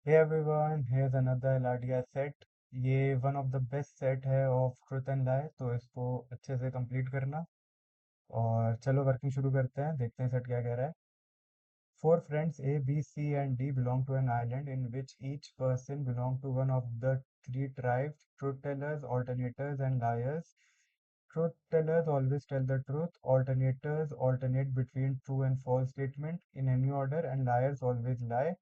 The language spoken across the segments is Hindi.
Hey everyone, here's another LRDI set। ये one of the best set है ऑफ ट्रुथ एंड लाई, तो इसको अच्छे से कंप्लीट करना। और चलो वर्किंग शुरू करते हैं, देखते हैं सेट क्या कह रहा है। Four friends A, B, C, and D belong to an island in which each person belong to one of the three tribes: truth tellers, alternators, and liars. Truth tellers always tell the truth, alternators alternate between true and false statement in any order, and liars always lie.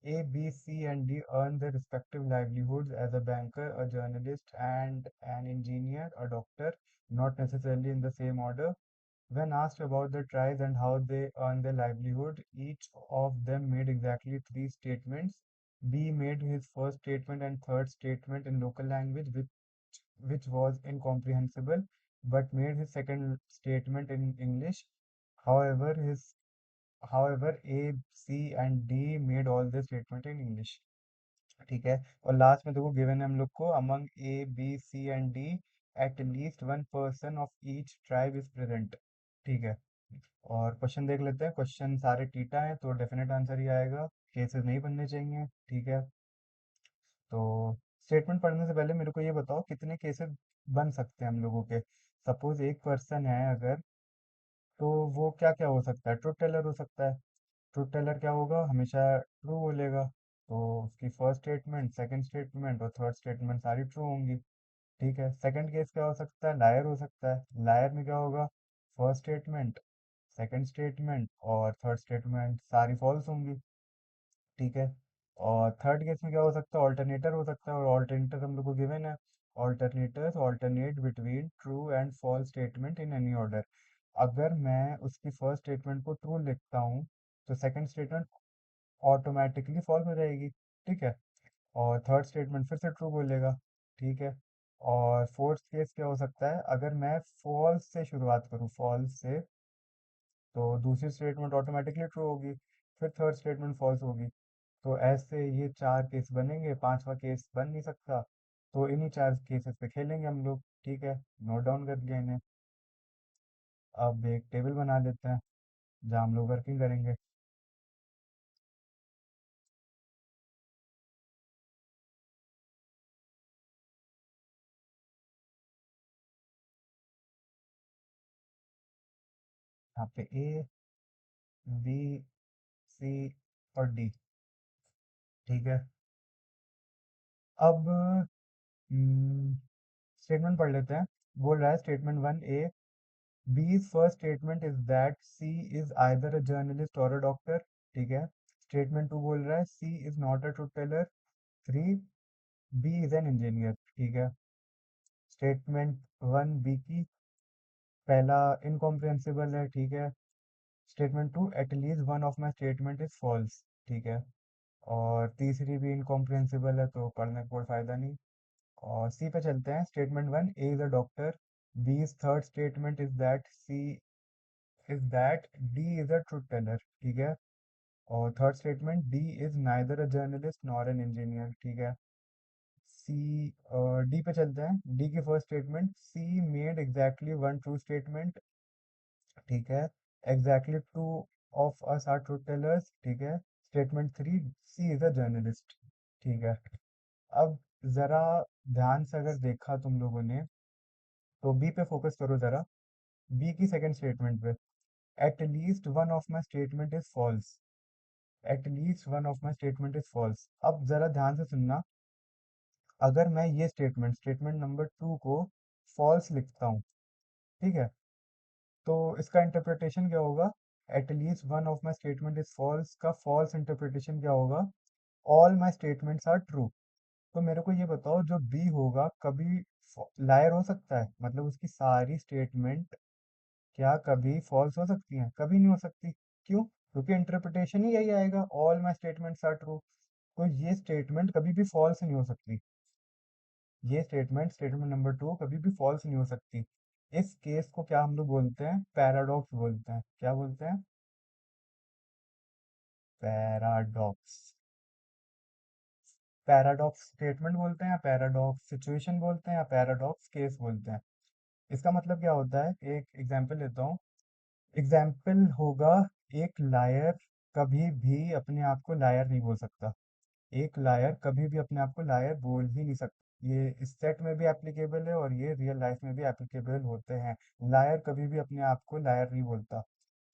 A, B, C, and D earn their respective livelihoods as a banker, a journalist, and an engineer, a doctor, not necessarily in the same order. When asked about the tribes and how they earn their livelihood, each of them made exactly three statements. B made his first statement and third statement in local language, which was incomprehensible, but made his second statement in English. However, his However, A, C, and D made all the statement in English। ठीक है। और लास्ट में देखो गिवन है हम लोग को, among A B C and D at least one person of each tribe is present. ठीक है। और क्वेश्चन देख लेते हैं। क्वेश्चन सारे टीटा है तो डेफिनेट आंसर ही आएगा, केसेस नहीं बनने चाहिए। ठीक है। तो स्टेटमेंट पढ़ने से पहले मेरे को ये बताओ कितने केसेस बन सकते हैं हम लोगों के। सपोज एक पर्सन है अगर, तो वो क्या क्या हो सकता है, ट्रुथ टेलर हो सकता है। ट्रुथ टेलर क्या होगा, हमेशा ट्रू बोलेगा। तो उसकी फर्स्ट स्टेटमेंट, सेकंड स्टेटमेंट और थर्ड स्टेटमेंट सारी ट्रू होंगी। ठीक है। सेकंड केस क्या हो सकता है, लायर हो सकता है। लायर में क्या होगा, फर्स्ट स्टेटमेंट, सेकंड स्टेटमेंट और थर्ड स्टेटमेंट सारी फॉल्स होंगी। ठीक है। और थर्ड केस में क्या हो सकता है, ऑल्टरनेटर हो सकता है। और ऑल्टरनेटर हम लोग को गिवन है, alternators alternate between true and false statement in any order. अगर मैं उसकी फर्स्ट स्टेटमेंट को ट्रू लिखता हूँ तो सेकंड स्टेटमेंट ऑटोमेटिकली फॉल्स हो जाएगी। ठीक है। और थर्ड स्टेटमेंट फिर से ट्रू बोलेगा। ठीक है। और फोर्थ केस क्या हो सकता है, अगर मैं फॉल्स से शुरुआत करूँ, फॉल्स से, तो दूसरी स्टेटमेंट ऑटोमेटिकली ट्रू होगी, फिर थर्ड स्टेटमेंट फॉल्स होगी। तो ऐसे ये चार केस बनेंगे, पांचवा केस बन नहीं सकता। तो इन्हीं चार केसेस पे खेलेंगे हम लोग। ठीक है। नोट डाउन कर लिया इन्हें। अब एक टेबल बना लेते हैं जहाँ हम लोग वर्किंग करेंगे। यहाँ पे ए, बी, सी और डी। ठीक है। अब स्टेटमेंट पढ़ लेते हैं। बोल रहा है statement one A, B's first statement is that C is either a journalist और अ डॉक्टर। ठीक है। स्टेटमेंट टू बोल रहा है C is not a truth teller. Three, B is an engineer. ठीक है। स्टेटमेंट वन बी की पहला इनकॉम्प्रिहेंसिबल है। ठीक है। Statement two, at least one of my statement is false. ठीक है। और तीसरी भी इनकॉम्प्रिहेंसिबल है तो पढ़ने का कोई फायदा नहीं। और सी पे चलते हैं। Statement one, A is a doctor. B's third statement is that D is a truth teller. ठीक है। और third statement, D is neither a journalist nor an engineer. ठीक है। सी, डी पे चलते हैं। डी की first statement, C made exactly one true statement. ठीक है। Exactly two of us are truth tellers. ठीक है। Statement three, C is a journalist. ठीक है। अब जरा ध्यान से अगर देखा तुम लोगों ने, तो बी पे फोकस करो जरा। बी की सेकंड स्टेटमेंट पे, at least one of my statement is false. At least one of my statement is false. अब जरा ध्यान से सुनना। अगर मैं ये स्टेटमेंट, स्टेटमेंट नंबर टू को फॉल्स लिखता हूँ, ठीक है, तो इसका इंटरप्रिटेशन क्या होगा, at least one of my statement is false का फॉल्स इंटरप्रिटेशन क्या होगा, all my statements are true. तो मेरे को ये बताओ, जो बी होगा कभी लायर हो सकता है, मतलब उसकी सारी स्टेटमेंट क्या कभी फॉल्स हो सकती हैं? कभी नहीं हो सकती। क्यों? क्योंकि इंटरप्रिटेशन ही यही आएगा, all my statements are true. तो ये स्टेटमेंट कभी भी फॉल्स नहीं हो सकती। ये स्टेटमेंट, स्टेटमेंट नंबर टू कभी भी फॉल्स नहीं हो सकती। इस केस को क्या हम लोग बोलते हैं, पैराडॉक्स बोलते हैं। क्या बोलते हैं? पैराडॉक्स। पैराडॉक्स स्टेटमेंट बोलते हैं, या पैराडॉक्स सिचुएशन बोलते हैं, या पैराडॉक्स केस बोलते हैं। इसका मतलब क्या होता है, एक एग्जाम्पल लेता हूँ। एग्जाम्पल होगा, एक लायर कभी भी अपने आप को लायर नहीं बोल सकता। एक लायर कभी भी अपने आप को लायर बोल ही नहीं सकता। ये इस सेट में भी एप्लीकेबल है और ये रियल लाइफ में भी एप्लीकेबल होते हैं। लायर कभी भी अपने आप को लायर नहीं बोलता।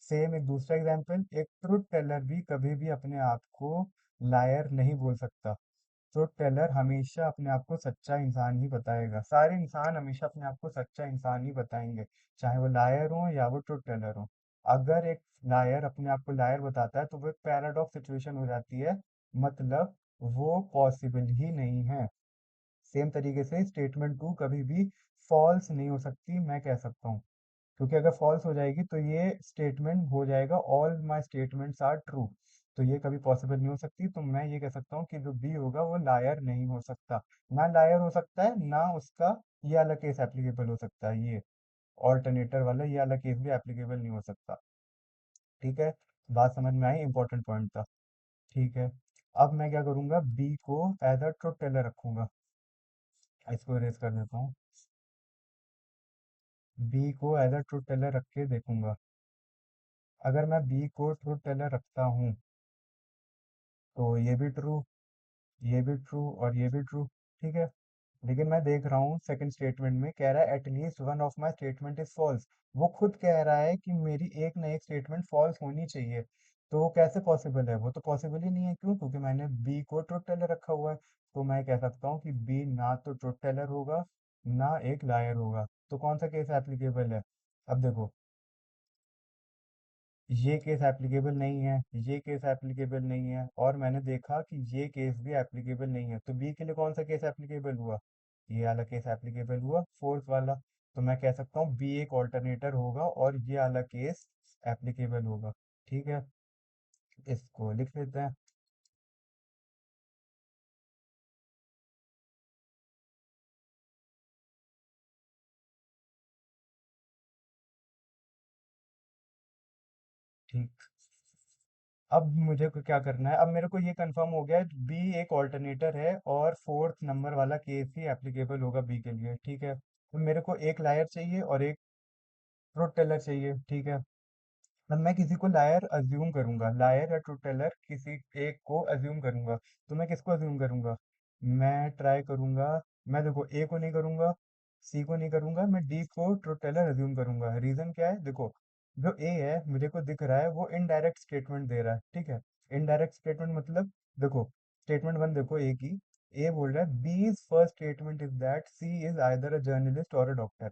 सेम एक दूसरा एग्जांपल, एक ट्रुथ टेलर भी कभी भी अपने आप को लायर नहीं बोल सकता। ट्रुथ टेलर हमेशा अपने आप को सच्चा इंसान ही बताएगा। सारे इंसान हमेशा अपने आप को सच्चा इंसान ही बताएंगे, चाहे वो लायर हो या वो ट्रुथ टेलर हो। अगर एक लायर अपने आप को लायर बताता है तो वो एक पैराडॉक्स सिचुएशन हो जाती है, मतलब वो पॉसिबल ही नहीं है। सेम तरीके से स्टेटमेंट टू कभी भी फॉल्स नहीं हो सकती, मैं कह सकता हूँ, क्योंकि अगर फॉल्स हो जाएगी तो ये स्टेटमेंट हो जाएगा all my statements are true. तो ये कभी पॉसिबल नहीं हो सकती, तो मैं ये कह सकता हूँ कि जो बी होगा वो लायर नहीं हो सकता। ना लायर हो सकता है, ना उसका ये वाला केस एप्लीकेबल हो सकता है, ये ऑल्टरनेटर वाला ये वाला केस भी एप्लीकेबल नहीं हो सकता। ठीक है, बात समझ में आई, इंपॉर्टेंट पॉइंट था। ठीक है, अब मैं क्या करूंगा, बी को एज अ ट्रुथ टेलर रखूंगा। इसको इरेज कर देता हूँ। बी को एज अ ट्रुथ टेलर रख के देखूंगा। अगर मैं बी को ट्रुथ टेलर रखता हूँ तो ये भी ट्रू, ये भी ट्रू और ये भी ट्रू। ठीक है, लेकिन मैं देख रहा हूँ सेकंड स्टेटमेंट में कह रहा है at least one of my statement is false. वो खुद कह रहा है कि मेरी एक ना एक स्टेटमेंट फॉल्स होनी चाहिए। तो वो कैसे पॉसिबल है, वो तो पॉसिबल ही नहीं है। क्यों? क्योंकि मैंने बी को ट्रुथ टेलर रखा हुआ है। तो मैं कह सकता हूँ कि बी ना तो ट्रुथ टेलर होगा, ना एक लायर होगा। तो कौन सा केस एप्लीकेबल है? अब देखो, ये केस एप्लीकेबल नहीं है, ये केस एप्लीकेबल नहीं है, और मैंने देखा कि ये केस भी एप्लीकेबल नहीं है। तो बी के लिए कौन सा केस एप्लीकेबल हुआ? ये वाला केस एप्लीकेबल हुआ, फोर्थ वाला। तो मैं कह सकता हूँ बी एक ऑल्टरनेटर होगा और ये वाला केस एप्लीकेबल होगा। ठीक है, इसको लिख लेते हैं। ठीक, अब मुझे को क्या करना है, अब मेरे को ये कंफर्म हो गया है बी एक ऑल्टरनेटर है और फोर्थ नंबर वाला केस ही एप्लीकेबल होगा बी के लिए। ठीक है, तो मेरे को एक लायर चाहिए और एक ट्रुथ टेलर चाहिए। ठीक है, अब मैं किसी को लायर अज्यूम करूंगा, लायर या ट्रुथ टेलर किसी एक को अज्यूम करूंगा। तो मैं किसको अज्यूम करूंगा? मैं ट्राई करूंगा, मैं देखो ए को नहीं करूंगा, सी को नहीं करूंगा, मैं डी को ट्रुथ टेलर अज्यूम करूंगा। रीजन क्या है? देखो, जो ए है मुझे को दिख रहा है वो इनडायरेक्ट स्टेटमेंट दे रहा है। ठीक है, इनडायरेक्ट स्टेटमेंट मतलब, देखो स्टेटमेंट वन देखो ए की, ए बोल रहा है B is first statement is that C is either a journalist और अ डॉक्टर।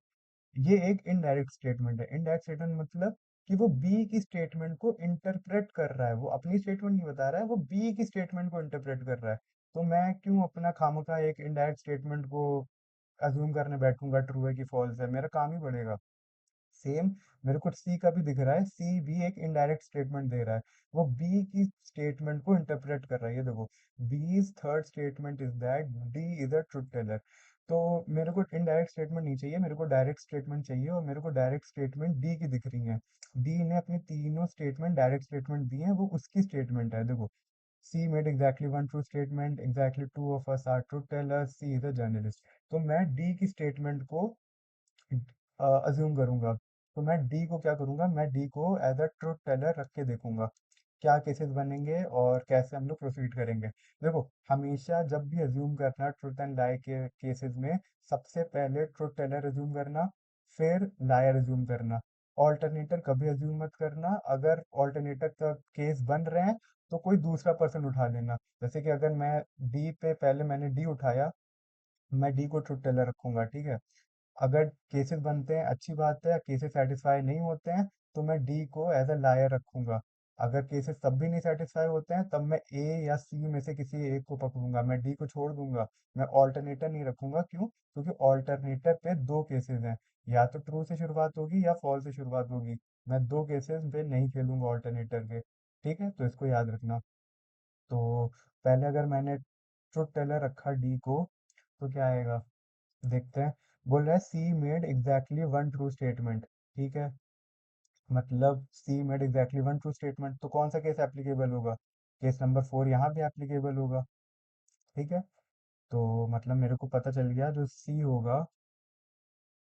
ये एक इनडायरेक्ट स्टेटमेंट है। इनडायरेक्ट स्टेटमेंट मतलब कि वो बी की स्टेटमेंट को इंटरप्रेट कर रहा है, वो अपनी स्टेटमेंट नहीं बता रहा है, वो बी की स्टेटमेंट को इंटरप्रेट कर रहा है। तो मैं क्यों अपना खामखा एक इनडायरेक्ट स्टेटमेंट को अज्यूम करने बैठूंगा ट्रू है कि फॉल्स है, मेरा काम ही बढ़ेगा। सेम मेरे को सी का भी दिख रहा है, सी भी एक इनडायरेक्ट स्टेटमेंट दे रहा है, वो बी की स्टेटमेंट को इंटरप्रेट कर रहा है। ये देखो, B's third statement is that D is a truth teller. तो मेरे को इनडायरेक्ट स्टेटमेंट नहीं चाहिए, मेरे को डायरेक्ट स्टेटमेंट चाहिए, और मेरे को डायरेक्ट स्टेटमेंट डी की दिख रही है। डी ने अपनी तीनों स्टेटमेंट डायरेक्ट स्टेटमेंट दी है, वो उसकी स्टेटमेंट है। देखो, C made exactly one true statement, exactly two of us are truth tellers, C is a journalist. तो मैं डी की स्टेटमेंट को अज्यूम करूंगा। तो मैं डी को क्या करूंगा, मैं डी को एज अ ट्रुथ टेलर रख के देखूंगा क्या केसेस बनेंगे और कैसे हम लोग प्रोसीड करेंगे। देखो, हमेशा जब भी अज्यूम करना ट्रुथ एंड लाई के केसेस में, सबसे पहले ट्रुथ टेलर अज्यूम करना, फिर लायर अज्यूम करना। ऑल्टरनेटर कभी अज्यूम मत करना। अगर ऑल्टरनेटर का केस बन रहे हैं तो कोई दूसरा पर्सन उठा लेना। जैसे कि अगर मैं डी पे, पहले मैंने डी उठाया, मैं डी को ट्रुथ टेलर रखूंगा। ठीक है, अगर केसेस बनते हैं अच्छी बात है, केसेस सेटिस्फाई नहीं होते हैं तो मैं डी को एज अ लायर रखूंगा। अगर केसेस तब भी नहीं सेटिस्फाई होते हैं तब मैं ए या सी में से किसी एक को पकड़ूंगा, मैं डी को छोड़ दूंगा। मैं ऑल्टरनेटर नहीं रखूंगा। क्यों? क्योंकि ऑल्टरनेटर पे दो केसेस हैं, या तो ट्रू से शुरुआत होगी या फॉल्स से शुरुआत होगी। मैं दो केसेस पे नहीं खेलूंगा ऑल्टरनेटर के। ठीक है, तो इसको याद रखना। तो पहले अगर मैंने ट्रुथ टेलर रखा डी को, तो क्या आएगा देखते हैं। बोल रहा है सी made exactly one true statement. ठीक है, मतलब सी made exactly one true statement, तो कौन सा केस एप्लीकेबल होगा? केस नंबर फोर यहाँ भी एप्लीकेबल होगा। ठीक है, तो मतलब मेरे को पता चल गया जो सी होगा,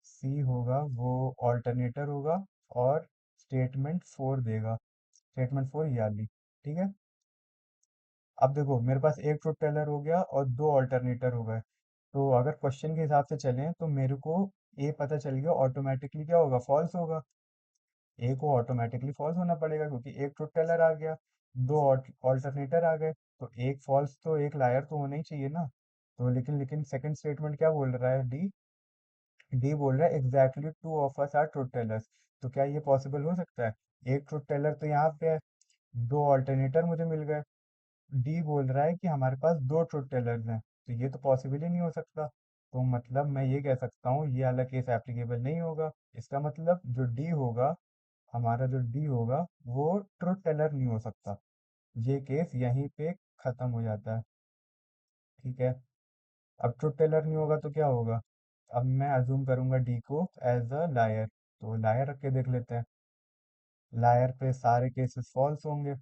सी होगा वो ऑल्टरनेटर होगा और स्टेटमेंट फोर देगा। स्टेटमेंट फोर ये वाली। ठीक है, अब देखो मेरे पास एक ट्रुथ टेलर हो गया और दो ऑल्टरनेटर हो गए। तो अगर क्वेश्चन के हिसाब से चलें तो मेरे को ए पता चल गया, ऑटोमेटिकली क्या होगा, फॉल्स होगा। ए को ऑटोमेटिकली फॉल्स होना पड़ेगा क्योंकि एक ट्रुथ टेलर आ गया, दो ऑल्टरनेटर आ गए, तो एक फॉल्स तो एक लायर तो होना ही चाहिए ना। तो लेकिन लेकिन सेकंड स्टेटमेंट क्या बोल रहा है, डी। डी बोल रहा है exactly two of us are truth tellers. तो क्या ये पॉसिबल हो सकता है? एक ट्रुथ टेलर तो यहाँ पे है, दो ऑल्टरनेटर मुझे मिल गए। डी बोल रहा है कि हमारे पास दो ट्रुथ टेलर्स हैं, तो ये तो पॉसिबल ही नहीं हो सकता। तो मतलब मैं ये कह सकता हूँ ये वाला केस एप्लीकेबल नहीं होगा। इसका मतलब जो डी होगा, हमारा जो डी होगा वो ट्रुथ टेलर नहीं हो सकता। ये केस यहीं पे खत्म हो जाता है। ठीक है। अब ट्रुथ टेलर नहीं होगा तो क्या होगा? अब मैं अज्यूम करूंगा डी को एज अ लायर, तो लायर रख के देख लेते हैं। लायर पे सारे केसेस फॉल्स होंगे,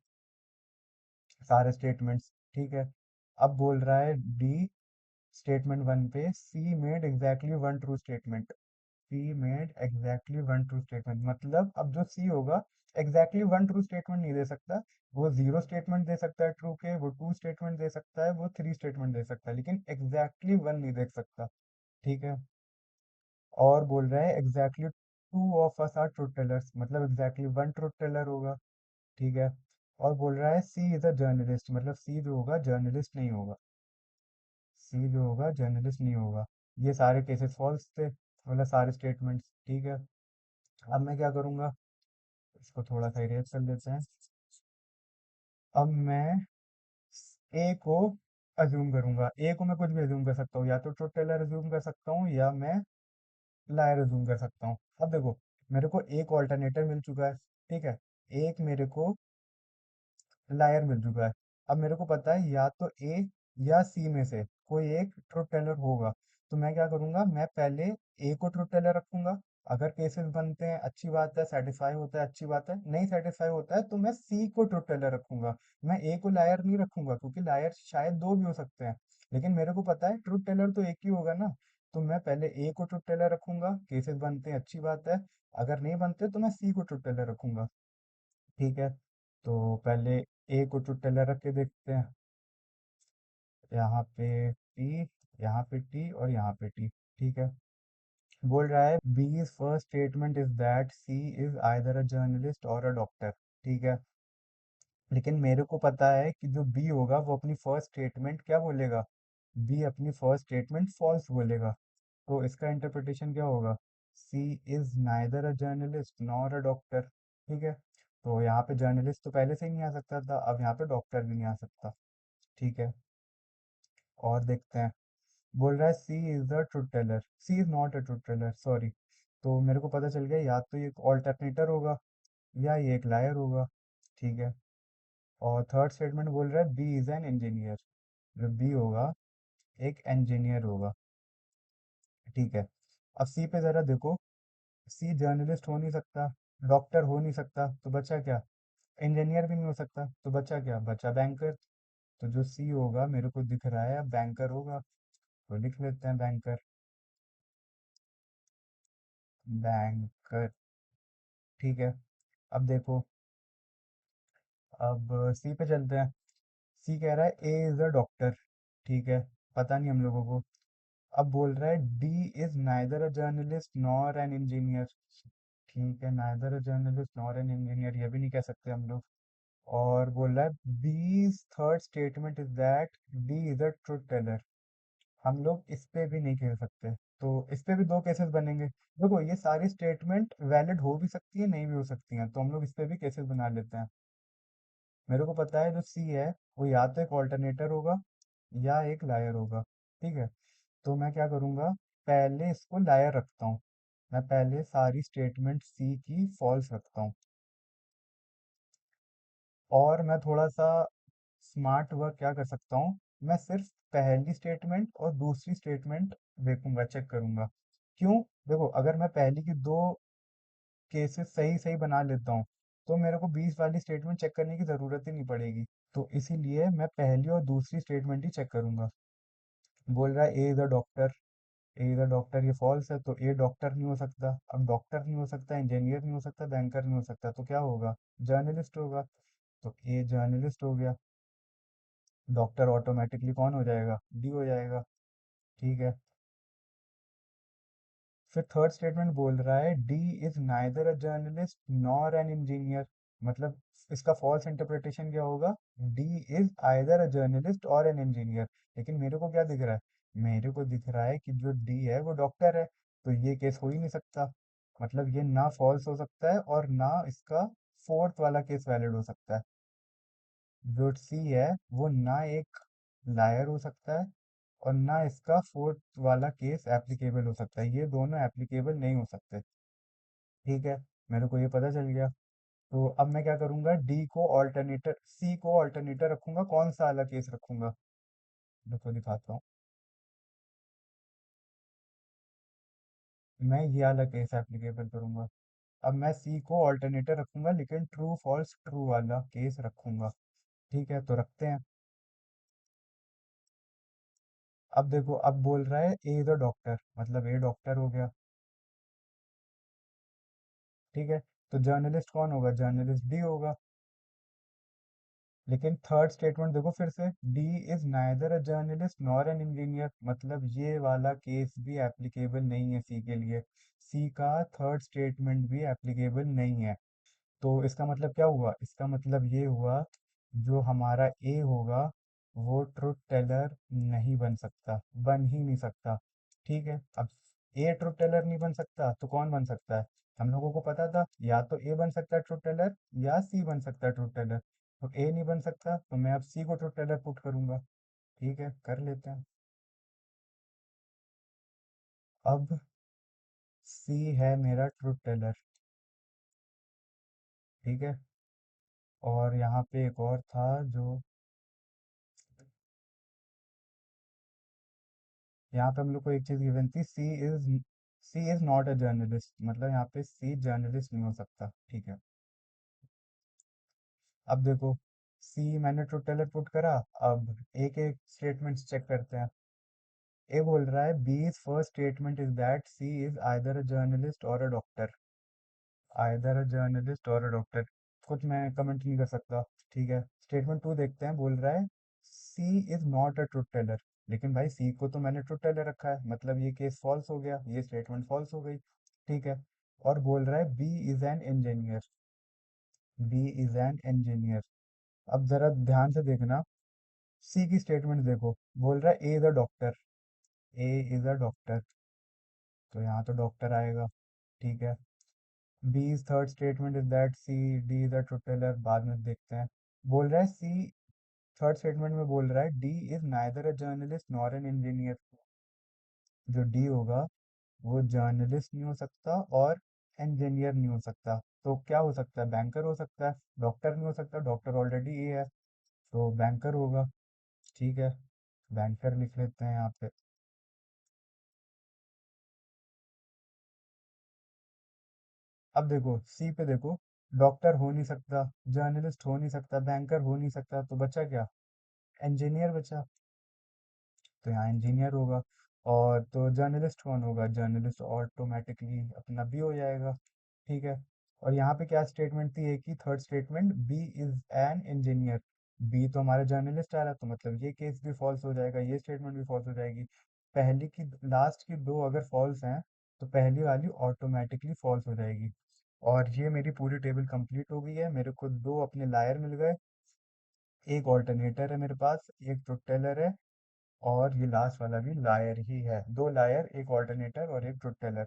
सारे स्टेटमेंट्स। ठीक है। अब बोल रहा है डी स्टेटमेंट वन पे सी made exactly one true statement. C made exactly one true statement मतलब अब जो सी होगा एग्जैक्टली वन ट्रू स्टेटमेंट नहीं दे सकता। वो जीरो स्टेटमेंट दे सकता है ट्रू के, वो टू स्टेटमेंट दे सकता है, वो थ्री स्टेटमेंट दे सकता है, लेकिन एग्जैक्टली वन नहीं दे सकता। ठीक है। और बोल रहा है exactly two of us are truth tellers, मतलब एग्जैक्टली वन ट्रूथ टेलर होगा। ठीक है। और बोल रहा है सी इज अ जर्नलिस्ट, मतलब सी जो होगा जर्नलिस्ट नहीं होगा। सी जो होगा जर्नलिस्ट नहीं होगा। ये सारे केसेस फॉल्स थे, मतलब सारे स्टेटमेंट्स। ठीक है। अब मैं क्या करूँगा, इसको थोड़ा सा इरेज कर लेते हैं। अब मैं ए को अज्यूम करूंगा। ए को मैं कुछ भी अज्यूम कर सकता हूँ, या तो ट्रुथ टेलर अज्यूम कर सकता हूँ या मैं लायर अज्यूम कर सकता हूँ। अब देखो मेरे को एक ऑल्टरनेटर मिल चुका है। ठीक है। एक मेरे को लायर मिल चुका है। अब मेरे को पता है या तो ए या सी में से कोई एक ट्रुथ टेलर होगा। तो मैं क्या करूंगा, मैं पहले ए को ट्रुथ टेलर रखूंगा। अगर केसेस बनते हैं अच्छी बात है, सेटिस्फाई होता है अच्छी बात है, नहीं सेटिस्फाई होता है तो मैं सी को ट्रुथ टेलर रखूंगा। मैं ए को लायर नहीं रखूंगा क्योंकि लायर शायद दो भी हो सकते हैं, लेकिन मेरे को पता है ट्रुथ टेलर तो एक ही होगा ना। तो मैं पहले ए को ट्रुथ टेलर रखूंगा, केसेस बनते हैं अच्छी बात है, अगर नहीं बनते तो मैं सी को ट्रुथ टेलर रखूंगा। ठीक है। तो पहले ए को ट्रुथ टेलर रख के देखते हैं। यहाँ पे टी, यहाँ पे टी और यहाँ पे टी। ठीक है। बोल रहा है B's first statement is that C is either a journalist और अ डॉक्टर। ठीक है। लेकिन मेरे को पता है कि जो बी होगा वो अपनी फर्स्ट स्टेटमेंट क्या बोलेगा, बी अपनी फर्स्ट स्टेटमेंट फॉल्स बोलेगा। तो इसका इंटरप्रिटेशन क्या होगा, C is neither a journalist nor a doctor. ठीक है। तो यहाँ पे जर्नलिस्ट तो पहले से ही नहीं आ सकता था, अब यहाँ पे डॉक्टर भी नहीं आ सकता। ठीक है। और देखते हैं। बोल रहा है C is the truth teller, C is not a truth teller, sorry. तो मेरे को पता चल गया या तो ये एक ऑल्टरनेटर होगा या ये एक लायर होगा। ठीक है। और थर्ड स्टेटमेंट बोल रहा है बी इज एन इंजीनियर, जो बी होगा एक इंजीनियर होगा। ठीक है। अब सी पे जरा देखो, सी जर्नलिस्ट हो नहीं सकता, डॉक्टर हो नहीं सकता, तो बचा क्या, इंजीनियर भी नहीं हो सकता, तो बचा क्या, बचा बैंकर। तो जो सी होगा मेरे को दिख रहा है अब बैंकर होगा, तो लिख लेते हैं बैंकर। बैंकर। ठीक है। अब देखो, अब सी पे चलते हैं। सी कह रहा है ए इज अ डॉक्टर। ठीक है। पता नहीं हम लोगों को। अब बोल रहा है D is neither a journalist nor an engineer. ठीक है, neither a journalist nor an engineer ये भी नहीं कह सकते हम लोग। और बोल रहा है B's third statement is that D is a truth teller. हम लोग इस पे भी नहीं खेल सकते, तो इस पे भी दो केसेस बनेंगे। देखो ये सारी स्टेटमेंट वैलिड हो भी सकती है नहीं भी हो सकती हैं, तो हम लोग इस पे भी केसेस बना लेते हैं। मेरे को पता है जो सी है वो या तो एक ऑल्टरनेटर होगा या एक लायर होगा। ठीक है। तो मैं क्या करूँगा, पहले इसको लायर रखता हूँ। मैं पहले सारी स्टेटमेंट सी की फॉल्स रखता हूँ। और मैं थोड़ा सा स्मार्ट वर्क क्या कर सकता हूँ, मैं सिर्फ पहली स्टेटमेंट और दूसरी स्टेटमेंट देखूंगा, चेक करूंगा। क्यों? देखो अगर मैं पहली की दो केसेस सही सही बना लेता हूँ तो मेरे को 20 वाली स्टेटमेंट चेक करने की ज़रूरत ही नहीं पड़ेगी। तो इसीलिए मैं पहली और दूसरी स्टेटमेंट ही चेक करूंगा। बोल रहा है A is a doctor, A is a doctor ये फॉल्स है, तो ए डॉक्टर नहीं हो सकता। अब डॉक्टर नहीं हो सकता, इंजीनियर नहीं हो सकता, बैंकर नहीं हो सकता, तो क्या होगा, जर्नलिस्ट होगा। तो ए जर्नलिस्ट हो गया। डॉक्टर ऑटोमेटिकली कौन हो जाएगा, डी हो जाएगा। ठीक है। फिर थर्ड स्टेटमेंट बोल रहा है D is neither a journalist nor an engineer. मतलब इसका फॉल्स इंटरप्रिटेशन क्या होगा, D is either a journalist और एन इंजीनियर। लेकिन मेरे को क्या दिख रहा है, मेरे को दिख रहा है कि जो डी है वो डॉक्टर है, तो ये केस हो ही नहीं सकता। मतलब ये ना फॉल्स हो सकता है और ना इसका फोर्थ वाला केस वैलिड हो सकता है। जो सी है वो ना एक लायर हो सकता है और ना इसका फोर्थ वाला केस एप्लीकेबल हो सकता है, ये दोनों एप्लीकेबल नहीं हो सकते। ठीक है, मेरे को ये पता चल गया। तो अब मैं क्या करूंगा, डी को ऑल्टरनेटर, सी को ऑल्टरनेटर रखूंगा, कौन सा वाला केस रखूंगा, देखो दिखाता हूँ। मैं ये वाला केस एप्लीकेबल करूंगा। अब मैं सी को ऑल्टरनेटर रखूंगा लेकिन ट्रू फॉल्स ट्रू वाला केस रखूंगा। ठीक है, तो रखते हैं। अब देखो, अब बोल रहा है ए इज अ डॉक्टर, मतलब ए डॉक्टर हो गया। ठीक है, तो जर्नलिस्ट कौन होगा, जर्नलिस्ट डी होगा। लेकिन थर्ड स्टेटमेंट देखो फिर से, D is neither a journalist nor an engineer, मतलब ये वाला केस भी एप्लीकेबल नहीं है सी के लिए। सी का थर्ड स्टेटमेंट भी एप्लीकेबल नहीं है। तो इसका मतलब क्या हुआ, इसका मतलब ये हुआ, जो हमारा ए होगा वो ट्रुथ टेलर नहीं बन सकता, बन ही नहीं सकता। ठीक है, अब ए ट्रुथ टेलर नहीं बन सकता तो कौन बन सकता है, हम लोगों को पता था या तो ए बन सकता है ट्रुथ टेलर या सी बन सकता है ट्रुथ टेलर। तो ए नहीं बन सकता तो मैं अब सी को ट्रुथ टेलर पुट करूंगा। ठीक है, कर लेते हैं। अब सी है मेरा ट्रुथ टेलर। ठीक है, और यहाँ पे एक और था जो, यहाँ पे हम लोग को एक चीज गिवन थी, सी इज नॉट अ जर्नलिस्ट, मतलब यहाँ पे सी जर्नलिस्ट नहीं हो सकता। ठीक है, अब देखो, सी मैंने ट्रू टेलर पुट करा। अब एक एक स्टेटमेंट्स चेक करते हैं। ए बोल रहा है B's first statement is that C is either a journalist और a doctor, either a journalist और अ डॉक्टर, कुछ मैं कमेंट नहीं कर सकता। ठीक है, स्टेटमेंट टू देखते हैं, बोल रहा है C is not a truth teller. लेकिन भाई सी को तो मैंने ट्रुथ टेलर रखा है, मतलब ये केस फॉल्स हो गया, ये स्टेटमेंट फॉल्स हो गई। ठीक है, और बोल रहा है B is an engineer, B is an engineer. अब जरा ध्यान से देखना, सी की स्टेटमेंट देखो, बोल रहा है A is a doctor, A is a doctor, तो यहाँ तो डॉक्टर आएगा। ठीक है, B's third statement is that C D is a truth teller, बाद में देखते हैं। बोल रहा है सी थर्ड स्टेटमेंट में बोल रहा है D is neither a journalist nor an engineer. जो डी होगा वो जर्नलिस्ट नहीं हो सकता और इंजीनियर नहीं हो सकता। तो क्या हो सकता है, बैंकर हो सकता है, डॉक्टर नहीं हो सकता, डॉक्टर ऑलरेडी ए है, तो बैंकर होगा। ठीक है, बैंकर लिख लेते हैं यहाँ पे। अब देखो सी पे देखो, डॉक्टर हो नहीं सकता, जर्नलिस्ट हो नहीं सकता, बैंकर हो नहीं सकता, तो बचा क्या, इंजीनियर बचा। तो यहाँ इंजीनियर होगा। और तो जर्नलिस्ट कौन होगा, जर्नलिस्ट ऑटोमेटिकली अपना बी हो जाएगा। ठीक है, और यहाँ पे क्या स्टेटमेंट थी, एक ही third statement, B is an engineer. B तो हमारा जर्नलिस्ट आ रहा, तो मतलब ये केस भी फॉल्स हो जाएगा, ये स्टेटमेंट भी फॉल्स हो जाएगी। पहली की लास्ट की दो अगर फॉल्स हैं तो पहली वाली ऑटोमेटिकली फॉल्स हो जाएगी। और ये मेरी पूरी टेबल कंप्लीट हो गई है, मेरे को दो अपने लायर मिल गए, एक ऑल्टरनेटर है मेरे पास, एक ट्रुथ टेलर है, और ये लास्ट वाला भी लायर ही है। दो लायर, एक ऑल्टरनेटर और एक ट्रुथ टेलर।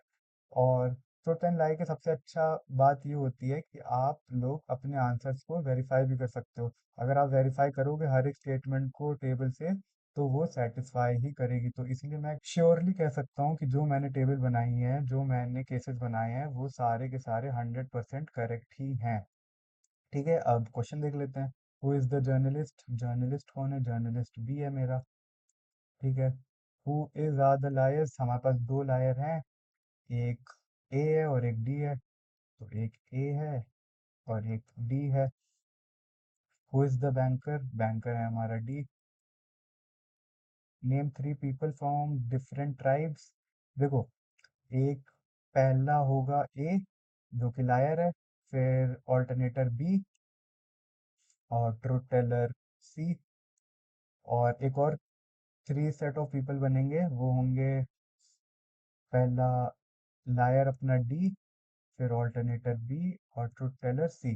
और ट्रुथ एंड लाई की सबसे अच्छा बात ये होती है कि आप लोग अपने आंसर्स को वेरीफाई भी कर सकते हो। अगर आप वेरीफाई करोगे हर एक स्टेटमेंट को टेबल से, तो वो सेटिस्फाई ही करेगी। तो इसलिए मैं श्योरली कह सकता हूँ कि जो मैंने टेबल बनाई है, जो मैंने केसेस बनाए हैं, वो सारे के सारे 100% करेक्ट ही हैं। ठीक है, अब क्वेश्चन देख लेते हैं। Who is the journalist, journalist कौन है, जर्नलिस्ट बी है मेरा। ठीक है, who is are the liars, हमारे पास दो लायर हैं, एक ए है और एक डी है, तो एक ए है और एक डी है। Who is the banker, banker है हमारा D. Name three people from different tribes, देखो, एक पहला होगा ए जो कि लायर है, फिर ऑल्टरनेटर बी और ट्रूथ टेलर सी। और एक और 3 सेट ऑफ पीपल बनेंगे, वो होंगे पहला लायर अपना डी, फिर ऑल्टरनेटर बी और ट्रुथ टेलर सी।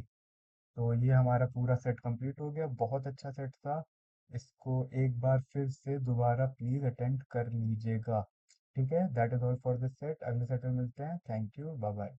तो ये हमारा पूरा सेट कंप्लीट हो गया, बहुत अच्छा सेट था। इसको एक बार फिर से दोबारा प्लीज अटेम्प्ट कर लीजिएगा। ठीक है, that is all for this set. अगले सेट में मिलते हैं। Thank you, bye bye.